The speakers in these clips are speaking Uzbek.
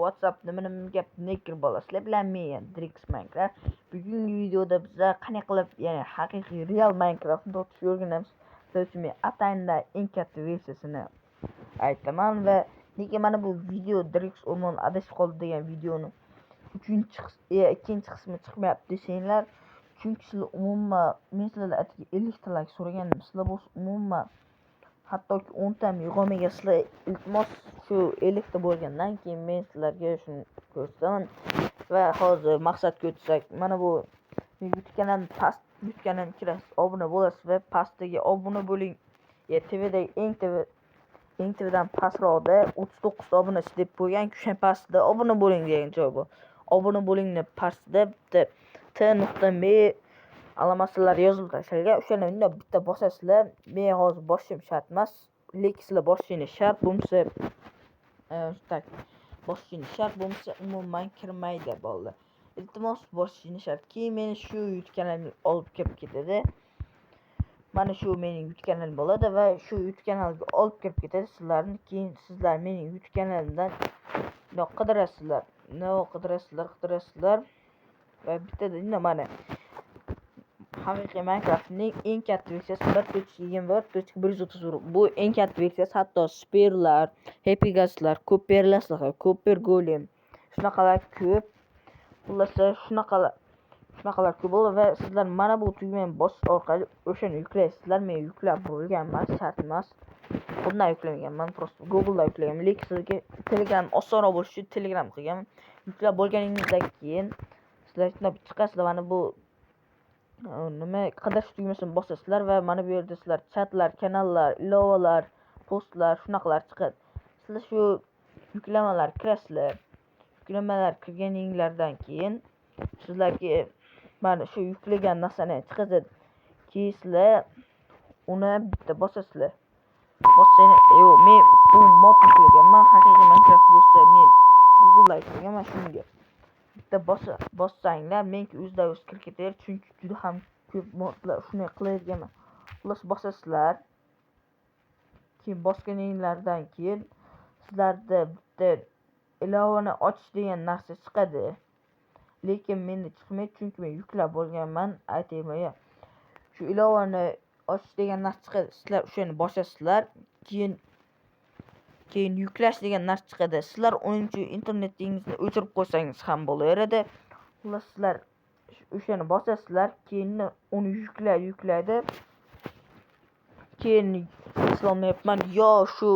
WhatsApp nima gap nekir bolasizlar bilan men Drix Minecraft. Bugungi videoda bizlar qanday qilib ya'ni haqiqiy real Minecraftni to'tish o'rganamiz. Sizlar uchun men Atayinda eng katta versiyasini aytaman va nega mana bu video Drix o'rmon adashib qoldi degan videoni ikkinchi qismi chiqmayapti desanglar, chunki sizlar umuman men sizlardan 50 ta like so'ragandim. Sizlar bu umuman hattoki 10 ta yig'olmagan sizlar iltimos shu 50 ta bo'lgandan keyin men sizlarga shuni ko'rsataman va hozir maqsadga o'tsak, mana bu YouTube kanalimni past YouTube kanaliga kirasiz, obuna bo'lasiz va pastdagi obuna bo'ling. TVdagi eng tevadan pastroqda 39 ta obunachi deb qo'ygan, o'sha pastda obuna bo'ling degan joy bor. Obuna bo'lingni pastda bitta t.m alamasalar yozilib tashlangan. O'shani bitta bosasizlar. Men hozir bosishim shart emas, lekin sizlar bosishingiz shart bo'lsa, umuman kirmaydi bolalar. Iltimos bosishingiz shart. Keyin meni shu YouTube kanalimga olib kirib ketadi. Mana shu mening YouTube kanalim bo'ladi va shu YouTube kanalga olib kirib ketadi sizlarni. Keyin sizlar mening YouTube kanalimdan qidirasizlar va bittada mana haqiqiy Minecraftning eng katta versiyasi 1.21.130. Bu eng katta versiyasi. Hatto sperlar, happy gaslar, cooperlaslar, cooper golem shunaqalar ko'p. Xullas shunaqalar ko'p bo'ladi va sizlar mana bu tugmani bosish orqali o'shani yuklaysizlar. Men yuklab bo'lganman, shart emas. Bundan yuklamaganman, просто Google'dan yuklaganman. Lekin sizga Telegram osonroq bo'lishi uchun Telegram qilganman. Yuklab bo'lganingizdan keyin sizlar chiqasizlar, mana bu nima qidirish tugmasini bosasizlar va mana bu yerda sizlar chatlar, kanallar, ilovalar, postlar shunaqalar chiqadi. Sizlar shu yuklamalar kirasizlar. Yuklamalar kirganinglardan keyin sizlarga mana shu yuklagan narsani chiqadi. Keyin sizlar uni bitta bosasizlar. Men bu mod yuklaganman. Haqiqiy Minecraft bo'lsa men Google'da yuklaganman shunga. Bitta bossanglar menga o'zida-o'z kirib ketadi, chunki juda ham ko'p modlar shunday qilayotganman. Xullas bosasizlar. Keyin bosganinglardan keyin sizlarda bitta ilovani ochish degan narsa chiqadi. Lekin menda chiqmaydi, chunki men yuklab bo'lganman. Aytayman, shu ilovani ochish degan narsa chiqadi. Sizlar o'shani bosasizlar. Keyin yuklash degan narsa chiqadi. Sizlar uning uchun internetingizni o'chirib qo'ysangiz ham bo'laveradi. Xullas sizlar o'shani bosasizlar, keyin uni yuklaydi. Keyin islomyapman yo shu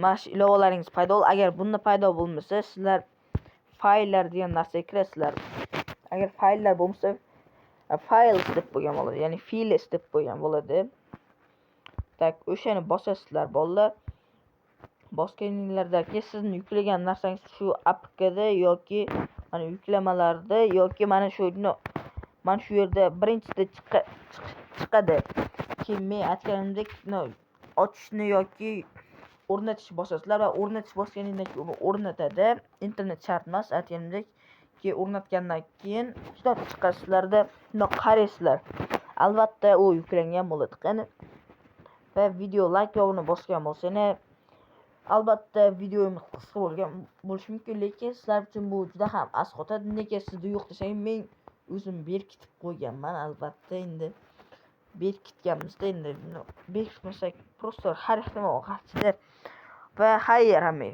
mana shu ilovalaringiz paydo bo'ladi. Agar bunda paydo bo'lmasa, sizlar fayllar degan narsaga kirasizlar. Agar fayllar bo'lmasa, files deb qo'ygan bo'ladi, ya'ni files deb qo'ygan bo'ladi. Tak, o'shani bosasizlar bolalar. Bosganinglarda keyin sizning yuklagan narsangiz shu APKda yoki mana yuklamalarda yoki mana shu yerda birinchisida chiqadi. Keyin men aytganimdek ochishni yoki o'rnatish bosasizlar va o'rnatish bosganingizdan keyin uni o'rnatadi. Internet shart emas, aytganimdek. Keyin o'rnatgandan keyin chiqasizlarda qaraysizlar. Albatta u yuklangan bo'ladi. Qani va video like yog'ini bosgan bo'lsangiz, albatta videomiz qisqa bo'lishi mumkin, lekin sizlar uchun bu juda ham asqotadi. Nega sizda yo'q desangiz, men o'zim berkitib qo'yganman. Albatta endi berkitganmizda, endi berkitmasak просто har ehtimol qarchidir va xayr hamma.